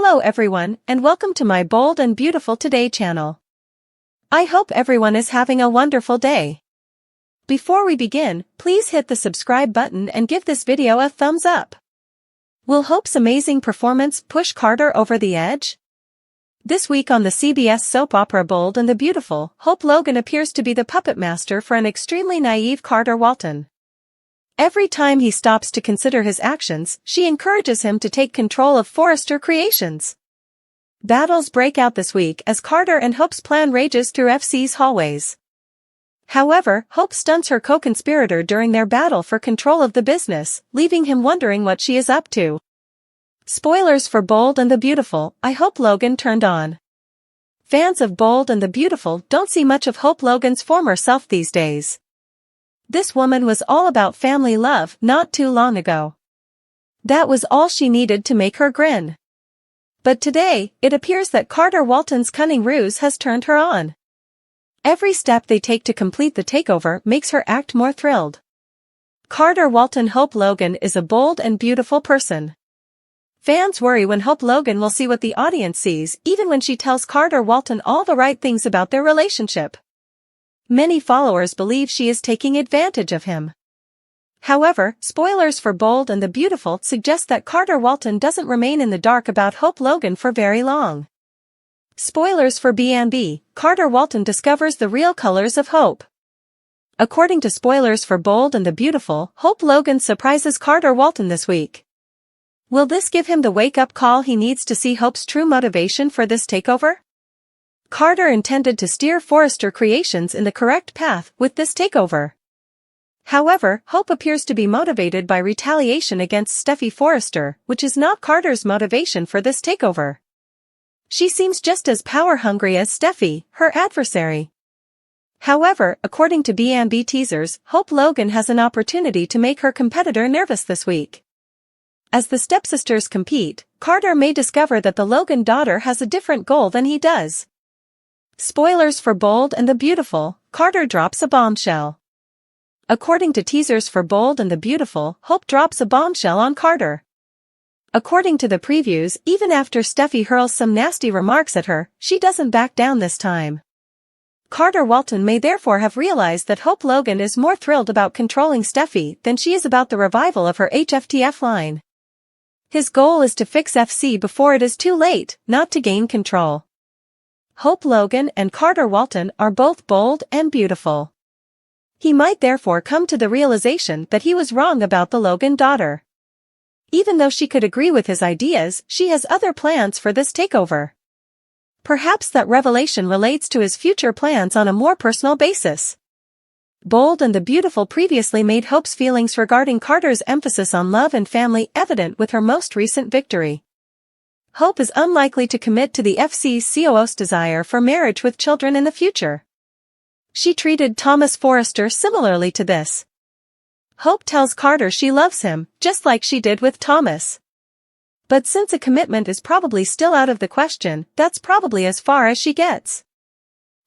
Hello everyone, and welcome to my Bold and Beautiful Today channel. I hope everyone is having a wonderful day. Before we begin, please hit the subscribe button and give this video a thumbs up. Will Hope's amazing performance push Carter over the edge? This week on the CBS soap opera Bold and the Beautiful, Hope Logan appears to be the puppet master for an extremely naive Carter Walton. Every time he stops to consider his actions, she encourages him to take control of Forrester creations. Battles break out this week as Carter and Hope's plan rages through FC's hallways. However, Hope stunts her co-conspirator during their battle for control of the business, leaving him wondering what she is up to. Spoilers for Bold and the Beautiful, I hope Logan turned on. Fans of Bold and the Beautiful don't see much of Hope Logan's former self these days. This woman was all about family love not too long ago. That was all she needed to make her grin. But today, it appears that Carter Walton's cunning ruse has turned her on. Every step they take to complete the takeover makes her act more thrilled. Carter Walton Hope Logan is a bold and beautiful person. Fans worry when Hope Logan will see what the audience sees, even when she tells Carter Walton all the right things about their relationship. Many followers believe she is taking advantage of him. However, spoilers for Bold and the Beautiful suggest that Carter Walton doesn't remain in the dark about Hope Logan for very long. Spoilers for B&B, Carter Walton discovers the real colors of Hope. According to spoilers for Bold and the Beautiful, Hope Logan surprises Carter Walton this week. Will this give him the wake-up call he needs to see Hope's true motivation for this takeover? Carter intended to steer Forrester creations in the correct path with this takeover. However, Hope appears to be motivated by retaliation against Steffy Forrester, which is not Carter's motivation for this takeover. She seems just as power-hungry as Steffy, her adversary. However, according to B&B teasers, Hope Logan has an opportunity to make her competitor nervous this week. As the stepsisters compete, Carter may discover that the Logan daughter has a different goal than he does. Spoilers for Bold and the Beautiful, Carter drops a bombshell. According to teasers for Bold and the Beautiful, Hope drops a bombshell on Carter. According to the previews, even after Steffy hurls some nasty remarks at her, she doesn't back down this time. Carter Walton may therefore have realized that Hope Logan is more thrilled about controlling Steffy than she is about the revival of her HFTF line. His goal is to fix FC before it is too late, not to gain control. Hope Logan and Carter Walton are both bold and beautiful. He might therefore come to the realization that he was wrong about the Logan daughter. Even though she could agree with his ideas, she has other plans for this takeover. Perhaps that revelation relates to his future plans on a more personal basis. Bold and the Beautiful previously made Hope's feelings regarding Carter's emphasis on love and family evident with her most recent victory. Hope is unlikely to commit to the FC's COO's desire for marriage with children in the future. She treated Thomas Forrester similarly to this. Hope tells Carter she loves him, just like she did with Thomas. But since a commitment is probably still out of the question, that's probably as far as she gets.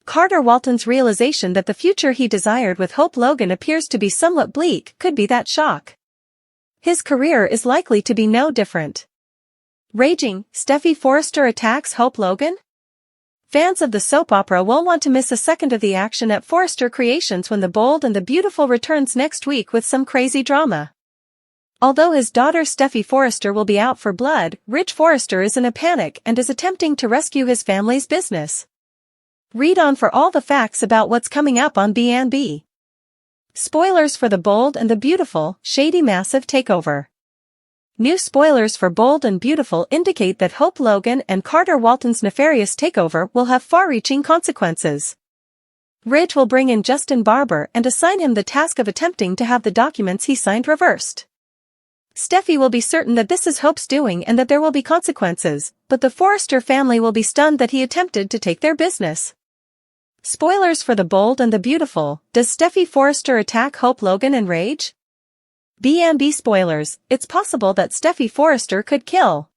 Carter Walton's realization that the future he desired with Hope Logan appears to be somewhat bleak could be that shock. His career is likely to be no different. Raging, Steffy Forrester attacks Hope Logan? Fans of the soap opera won't want to miss a second of the action at Forrester Creations when the Bold and the Beautiful returns next week with some crazy drama. Although his daughter Steffy Forrester will be out for blood, Rich Forrester is in a panic and is attempting to rescue his family's business. Read on for all the facts about what's coming up on B&B. Spoilers for the Bold and the Beautiful, Shady Massive Takeover. New spoilers for Bold and Beautiful indicate that Hope Logan and Carter Walton's nefarious takeover will have far-reaching consequences. Ridge will bring in Justin Barber and assign him the task of attempting to have the documents he signed reversed. Steffy will be certain that this is Hope's doing and that there will be consequences, but the Forrester family will be stunned that he attempted to take their business. Spoilers for the Bold and the Beautiful, does Steffy Forrester attack Hope Logan and rage? B&B spoilers, it's possible that Steffy Forrester could kill.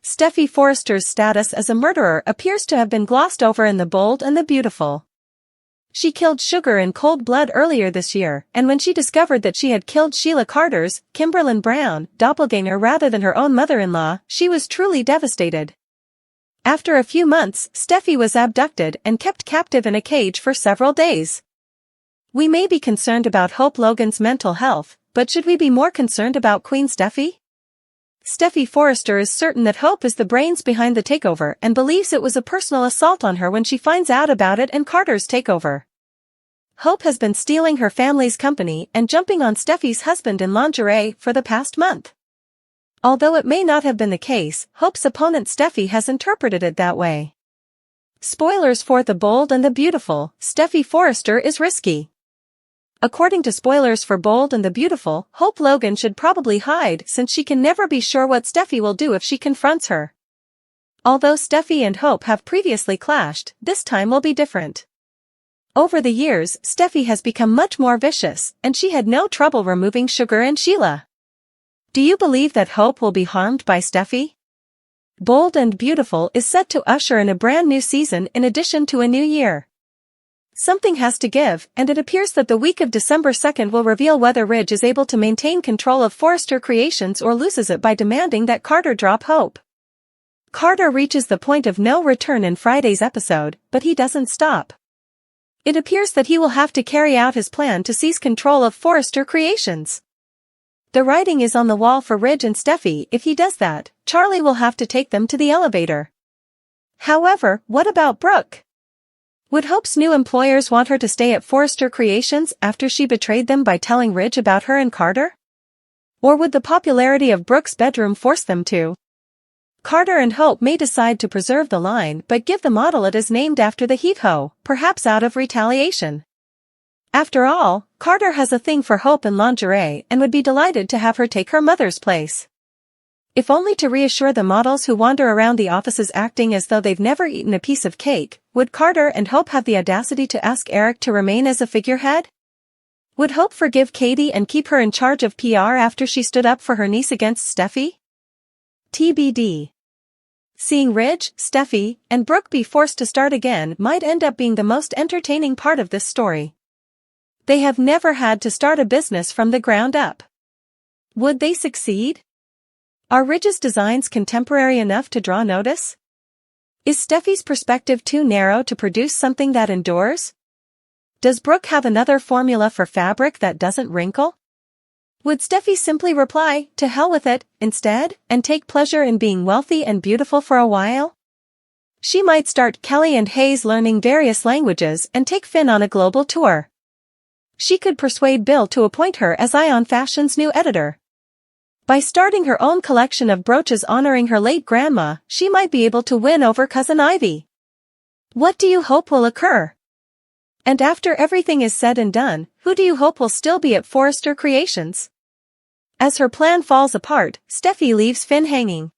Steffy Forrester's status as a murderer appears to have been glossed over in the Bold and the Beautiful. She killed Sugar in cold blood earlier this year, and when she discovered that she had killed Sheila Carter's, Kimberlyn Brown, doppelganger rather than her own mother-in-law, she was truly devastated. After a few months, Steffy was abducted and kept captive in a cage for several days. We may be concerned about Hope Logan's mental health, but should we be more concerned about Queen Steffy? Steffy Forrester is certain that Hope is the brains behind the takeover and believes it was a personal assault on her when she finds out about it and Carter's takeover. Hope has been stealing her family's company and jumping on Steffy's husband in lingerie for the past month. Although it may not have been the case, Hope's opponent Steffy has interpreted it that way. Spoilers for The Bold and the Beautiful, Steffy Forrester is risky. According to spoilers for Bold and the Beautiful, Hope Logan should probably hide since she can never be sure what Steffy will do if she confronts her. Although Steffy and Hope have previously clashed, this time will be different. Over the years, Steffy has become much more vicious, and she had no trouble removing Sugar and Sheila. Do you believe that Hope will be harmed by Steffy? Bold and Beautiful is set to usher in a brand new season in addition to a new year. Something has to give, and it appears that the week of December 2nd will reveal whether Ridge is able to maintain control of Forrester Creations or loses it by demanding that Carter drop Hope. Carter reaches the point of no return in Friday's episode, but he doesn't stop. It appears that he will have to carry out his plan to seize control of Forrester Creations. The writing is on the wall for Ridge and Steffy. If he does that, Charlie will have to take them to the elevator. However, what about Brooke? Would Hope's new employers want her to stay at Forrester Creations after she betrayed them by telling Ridge about her and Carter? Or would the popularity of Brooke's bedroom force them to? Carter and Hope may decide to preserve the line but give the model it is named after the heave-ho, perhaps out of retaliation. After all, Carter has a thing for Hope in lingerie and would be delighted to have her take her mother's place. If only to reassure the models who wander around the offices acting as though they've never eaten a piece of cake, would Carter and Hope have the audacity to ask Eric to remain as a figurehead? Would Hope forgive Katie and keep her in charge of PR after she stood up for her niece against Steffy? TBD. Seeing Ridge, Steffy, and Brooke be forced to start again might end up being the most entertaining part of this story. They have never had to start a business from the ground up. Would they succeed? Are Ridge's designs contemporary enough to draw notice? Is Steffy's perspective too narrow to produce something that endures? Does Brooke have another formula for fabric that doesn't wrinkle? Would Steffy simply reply, "To hell with it," instead, and take pleasure in being wealthy and beautiful for a while? She might start Kelly and Hayes learning various languages and take Finn on a global tour. She could persuade Bill to appoint her as Ion Fashion's new editor. By starting her own collection of brooches honoring her late grandma, she might be able to win over Cousin Ivy. What do you hope will occur? And after everything is said and done, who do you hope will still be at Forrester Creations? As her plan falls apart, Steffy leaves Finn hanging.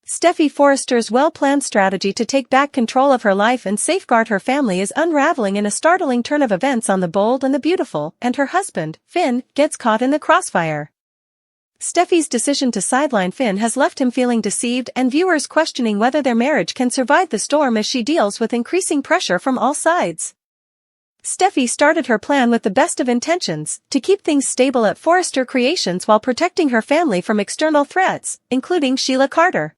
Steffy Forrester's well-planned strategy to take back control of her life and safeguard her family is unraveling in a startling turn of events on The Bold and the Beautiful, and her husband, Finn, gets caught in the crossfire. Steffy's decision to sideline Finn has left him feeling deceived and viewers questioning whether their marriage can survive the storm as she deals with increasing pressure from all sides. Steffy started her plan with the best of intentions, to keep things stable at Forrester Creations while protecting her family from external threats, including Sheila Carter.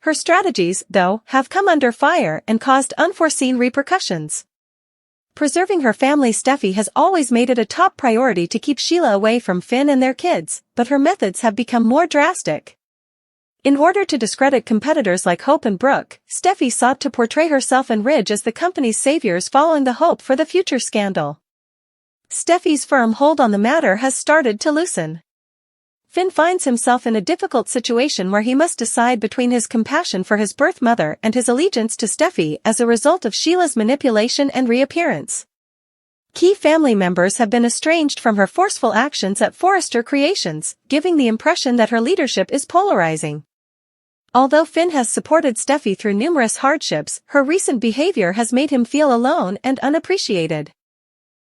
Her strategies, though, have come under fire and caused unforeseen repercussions. Preserving her family. Steffy has always made it a top priority to keep Sheila away from Finn and their kids, but her methods have become more drastic. In order to discredit competitors like Hope and Brooke, Steffy sought to portray herself and Ridge as the company's saviors following the Hope for the Future scandal. Steffy's firm hold on the matter has started to loosen. Finn finds himself in a difficult situation where he must decide between his compassion for his birth mother and his allegiance to Steffy as a result of Sheila's manipulation and reappearance. Key family members have been estranged from her forceful actions at Forrester Creations, giving the impression that her leadership is polarizing. Although Finn has supported Steffy through numerous hardships, her recent behavior has made him feel alone and unappreciated.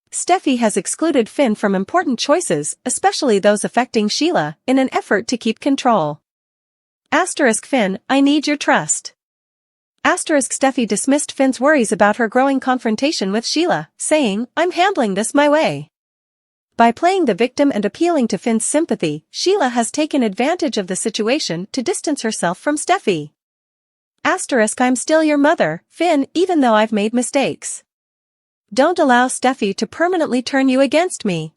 Steffy has excluded Finn from important choices, especially those affecting Sheila, in an effort to keep control. Finn, I need your trust. Steffy dismissed Finn's worries about her growing confrontation with Sheila, saying, "I'm handling this my way." By playing the victim and appealing to Finn's sympathy, Sheila has taken advantage of the situation to distance herself from Steffy. "I'm still your mother, Finn, even though I've made mistakes. Don't allow Steffy to permanently turn you against me."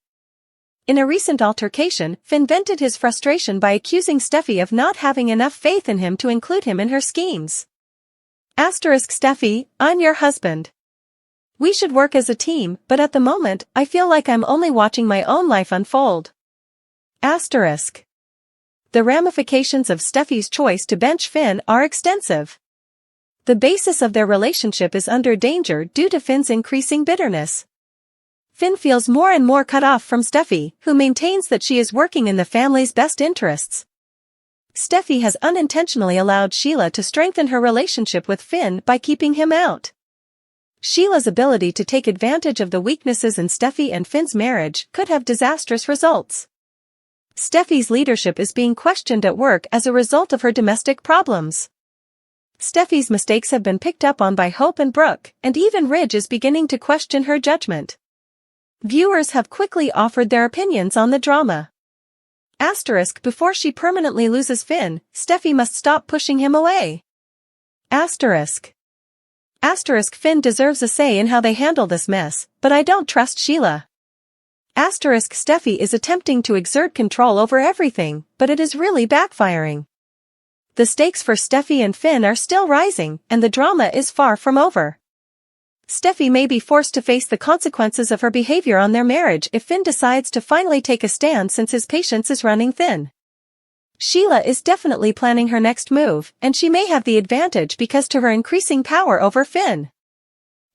In a recent altercation, Finn vented his frustration by accusing Steffy of not having enough faith in him to include him in her schemes. "Steffy, I'm your husband. We should work as a team, but at the moment, I feel like I'm only watching my own life unfold." The ramifications of Steffy's choice to bench Finn are extensive. The basis of their relationship is under danger due to Finn's increasing bitterness. Finn feels more and more cut off from Steffy, who maintains that she is working in the family's best interests. Steffy has unintentionally allowed Sheila to strengthen her relationship with Finn by keeping him out. Sheila's ability to take advantage of the weaknesses in Steffy and Finn's marriage could have disastrous results. Steffy's leadership is being questioned at work as a result of her domestic problems. Steffy's mistakes have been picked up on by Hope and Brooke, and even Ridge is beginning to question her judgment. Viewers have quickly offered their opinions on the drama. Before she permanently loses Finn, Steffy must stop pushing him away. Finn deserves a say in how they handle this mess, but I don't trust Sheila. Steffy is attempting to exert control over everything, but it is really backfiring. The stakes for Steffy and Finn are still rising, and the drama is far from over. Steffy may be forced to face the consequences of her behavior on their marriage if Finn decides to finally take a stand since his patience is running thin. Sheila is definitely planning her next move, and she may have the advantage because to her increasing power over Finn.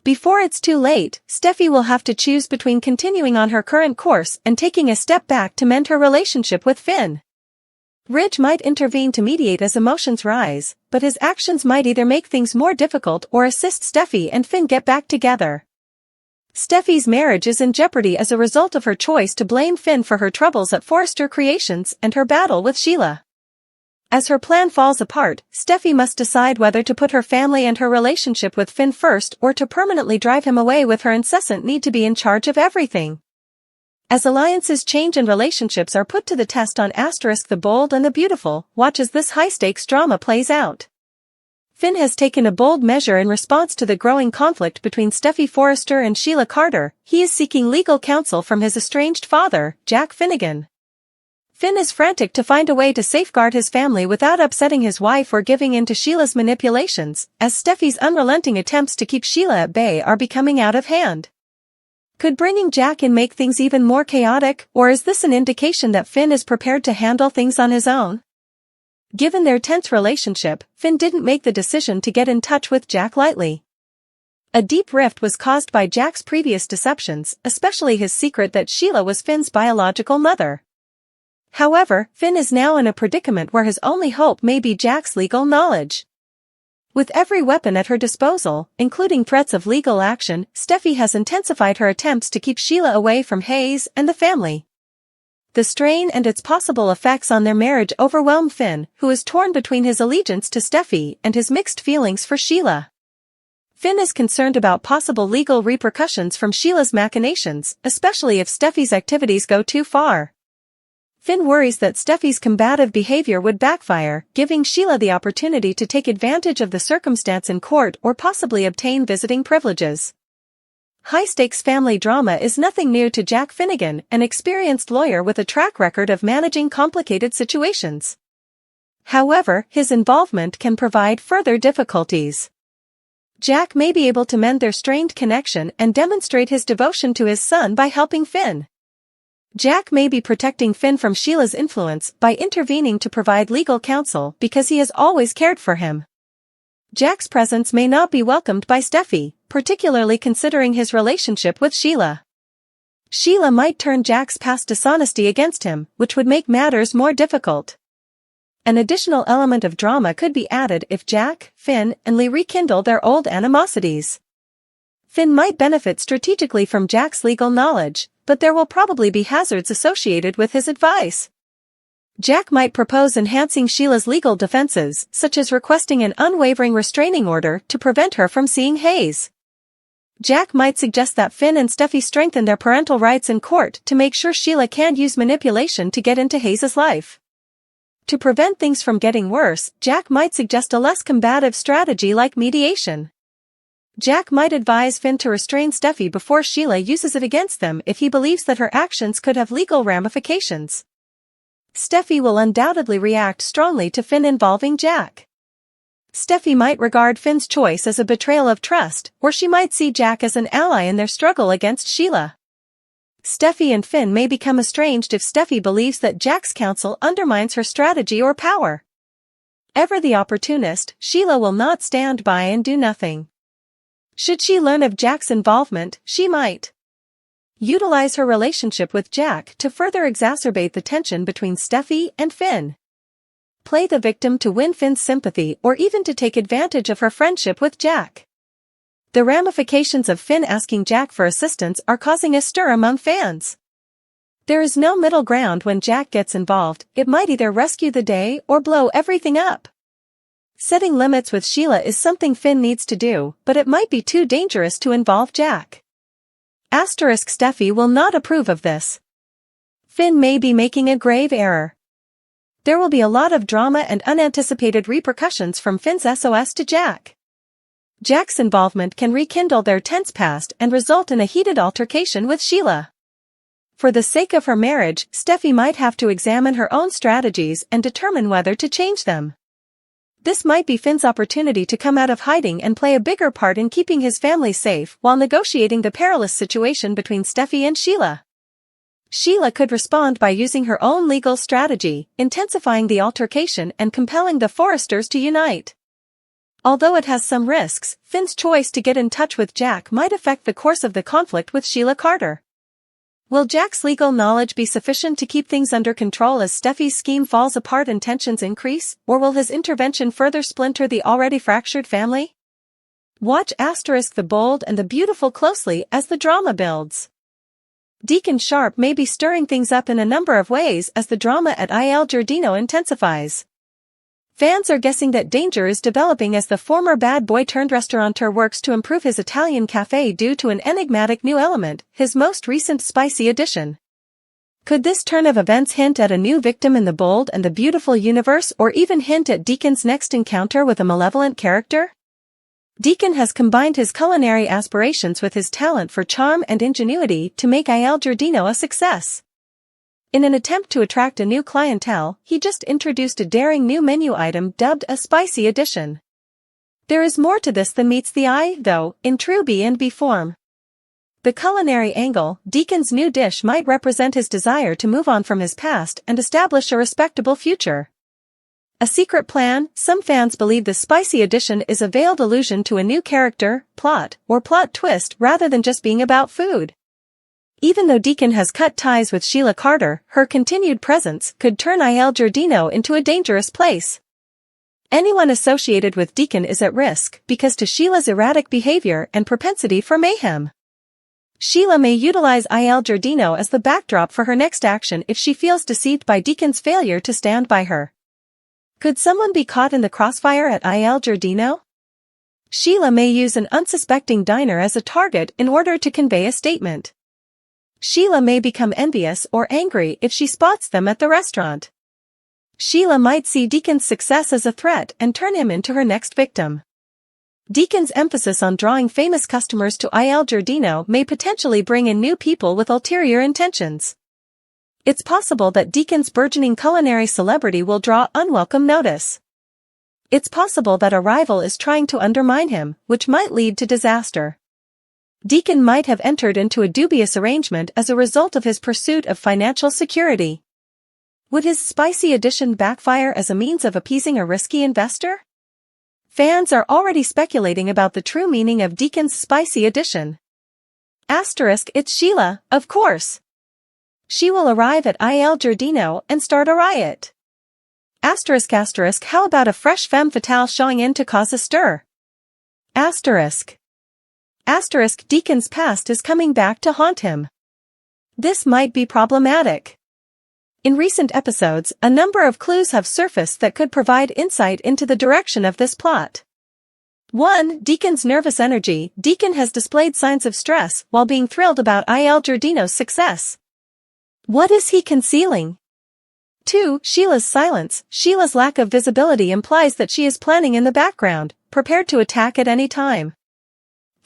Before it's too late, Steffy will have to choose between continuing on her current course and taking a step back to mend her relationship with Finn. Ridge might intervene to mediate as emotions rise, but his actions might either make things more difficult or assist Steffy and Finn get back together. Steffy's marriage is in jeopardy as a result of her choice to blame Finn for her troubles at Forrester Creations and her battle with Sheila. As her plan falls apart, Steffy must decide whether to put her family and her relationship with Finn first or to permanently drive him away with her incessant need to be in charge of everything. As alliances change and relationships are put to the test on the Bold and the Beautiful, watch as this high-stakes drama plays out. Finn has taken a bold measure in response to the growing conflict between Steffy Forrester and Sheila Carter. He is seeking legal counsel from his estranged father, Jack Finnegan. Finn is frantic to find a way to safeguard his family without upsetting his wife or giving in to Sheila's manipulations, as Steffy's unrelenting attempts to keep Sheila at bay are becoming out of hand. Could bringing Jack in make things even more chaotic, or is this an indication that Finn is prepared to handle things on his own? Given their tense relationship, Finn didn't make the decision to get in touch with Jack lightly. A deep rift was caused by Jack's previous deceptions, especially his secret that Sheila was Finn's biological mother. However, Finn is now in a predicament where his only hope may be Jack's legal knowledge. With every weapon at her disposal, including threats of legal action, Steffy has intensified her attempts to keep Sheila away from Hayes and the family. The strain and its possible effects on their marriage overwhelm Finn, who is torn between his allegiance to Steffy and his mixed feelings for Sheila. Finn is concerned about possible legal repercussions from Sheila's machinations, especially if Steffy's activities go too far. Finn worries that Steffy's combative behavior would backfire, giving Sheila the opportunity to take advantage of the circumstance in court or possibly obtain visiting privileges. High-stakes family drama is nothing new to Jack Finnegan, an experienced lawyer with a track record of managing complicated situations. However, his involvement can provide further difficulties. Jack may be able to mend their strained connection and demonstrate his devotion to his son by helping Finn. Jack may be protecting Finn from Sheila's influence by intervening to provide legal counsel because he has always cared for him. Jack's presence may not be welcomed by Steffy, particularly considering his relationship with Sheila. Sheila might turn Jack's past dishonesty against him, which would make matters more difficult. An additional element of drama could be added if Jack, Finn, and Lee rekindle their old animosities. Finn might benefit strategically from Jack's legal knowledge, but there will probably be hazards associated with his advice. Jack might propose enhancing Sheila's legal defenses, such as requesting an unwavering restraining order to prevent her from seeing Hayes. Jack might suggest that Finn and Steffy strengthen their parental rights in court to make sure Sheila can't use manipulation to get into Hayes' life. To prevent things from getting worse, Jack might suggest a less combative strategy like mediation. Jack might advise Finn to restrain Steffy before Sheila uses it against them if he believes that her actions could have legal ramifications. Steffy will undoubtedly react strongly to Finn involving Jack. Steffy might regard Finn's choice as a betrayal of trust, or she might see Jack as an ally in their struggle against Sheila. Steffy and Finn may become estranged if Steffy believes that Jack's counsel undermines her strategy or power. Ever the opportunist, Sheila will not stand by and do nothing. Should she learn of Jack's involvement, she might utilize her relationship with Jack to further exacerbate the tension between Steffy and Finn. Play the victim to win Finn's sympathy or even to take advantage of her friendship with Jack. The ramifications of Finn asking Jack for assistance are causing a stir among fans. There is no middle ground when Jack gets involved. It might either rescue the day or blow everything up. Setting limits with Sheila is something Finn needs to do, but it might be too dangerous to involve Jack. Steffy will not approve of this. Finn may be making a grave error. There will be a lot of drama and unanticipated repercussions from Finn's SOS to Jack. Jack's involvement can rekindle their tense past and result in a heated altercation with Sheila. For the sake of her marriage, Steffy might have to examine her own strategies and determine whether to change them. This might be Finn's opportunity to come out of hiding and play a bigger part in keeping his family safe while negotiating the perilous situation between Steffy and Sheila. Sheila could respond by using her own legal strategy, intensifying the altercation and compelling the Forresters to unite. Although it has some risks, Finn's choice to get in touch with Jack might affect the course of the conflict with Sheila Carter. Will Jack's legal knowledge be sufficient to keep things under control as Steffy's scheme falls apart and tensions increase, or will his intervention further splinter the already fractured family? Watch *The Bold and the Beautiful closely as the drama builds. Deacon Sharp may be stirring things up in a number of ways as the drama at Il Giardino intensifies. Fans are guessing that danger is developing as the former bad boy turned restaurateur works to improve his Italian cafe due to an enigmatic new element, his most recent spicy addition. Could this turn of events hint at a new victim in the Bold and the Beautiful universe, or even hint at Deacon's next encounter with a malevolent character? Deacon has combined his culinary aspirations with his talent for charm and ingenuity to make Il Giardino a success. In an attempt to attract a new clientele, he just introduced a daring new menu item dubbed a spicy addition. There is more to this than meets the eye, though, in true B&B form. The culinary angle, Deacon's new dish might represent his desire to move on from his past and establish a respectable future. A secret plan? Some fans believe the spicy addition is a veiled allusion to a new character, plot, or plot twist rather than just being about food. Even though Deacon has cut ties with Sheila Carter, her continued presence could turn Il Giardino into a dangerous place. Anyone associated with Deacon is at risk because to Sheila's erratic behavior and propensity for mayhem. Sheila may utilize Il Giardino as the backdrop for her next action if she feels deceived by Deacon's failure to stand by her. Could someone be caught in the crossfire at Il Giardino? Sheila may use an unsuspecting diner as a target in order to convey a statement. Sheila may become envious or angry if she spots them at the restaurant. Sheila might see Deacon's success as a threat and turn him into her next victim. Deacon's emphasis on drawing famous customers to Il Giardino may potentially bring in new people with ulterior intentions. It's possible that Deacon's burgeoning culinary celebrity will draw unwelcome notice. It's possible that a rival is trying to undermine him, which might lead to disaster. Deacon might have entered into a dubious arrangement as a result of his pursuit of financial security. Would his spicy addition backfire as a means of appeasing a risky investor? Fans are already speculating about the true meaning of Deacon's spicy addition. It's Sheila, of course. She will arrive at Il Giardino and start a riot. How about a fresh femme fatale showing in to cause a stir? Deacon's past is coming back to haunt him. This might be problematic. In recent episodes, a number of clues have surfaced that could provide insight into the direction of this plot. 1. Deacon's nervous energy. Deacon has displayed signs of stress while being thrilled about Il Giardino's success. What is he concealing? 2. Sheila's silence. Sheila's lack of visibility implies that she is planning in the background, prepared to attack at any time.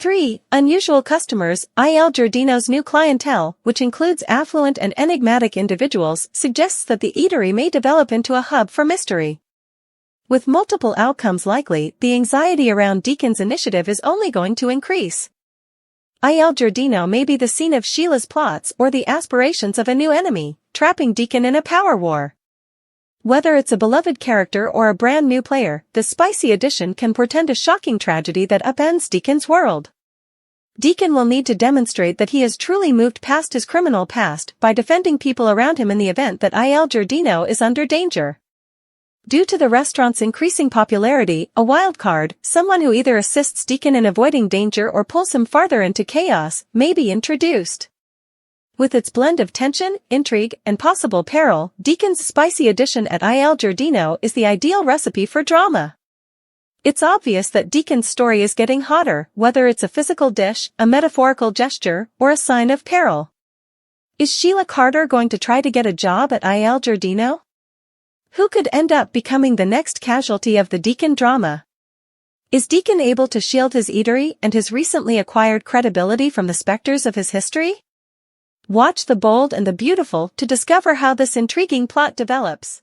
3. Unusual customers. Il Giardino's new clientele, which includes affluent and enigmatic individuals, suggests that the eatery may develop into a hub for mystery. With multiple outcomes likely, the anxiety around Deacon's initiative is only going to increase. Il Giardino may be the scene of Sheila's plots or the aspirations of a new enemy, trapping Deacon in a power war. Whether it's a beloved character or a brand new player, the spicy addition can portend a shocking tragedy that upends Deacon's world. Deacon will need to demonstrate that he has truly moved past his criminal past by defending people around him in the event that Il Giardino is under danger. Due to the restaurant's increasing popularity, a wildcard, someone who either assists Deacon in avoiding danger or pulls him farther into chaos, may be introduced. With its blend of tension, intrigue, and possible peril, Deacon's spicy addition at Il Giardino is the ideal recipe for drama. It's obvious that Deacon's story is getting hotter, whether it's a physical dish, a metaphorical gesture, or a sign of peril. Is Sheila Carter going to try to get a job at Il Giardino? Who could end up becoming the next casualty of the Deacon drama? Is Deacon able to shield his eatery and his recently acquired credibility from the specters of his history? Watch The Bold and the Beautiful to discover how this intriguing plot develops.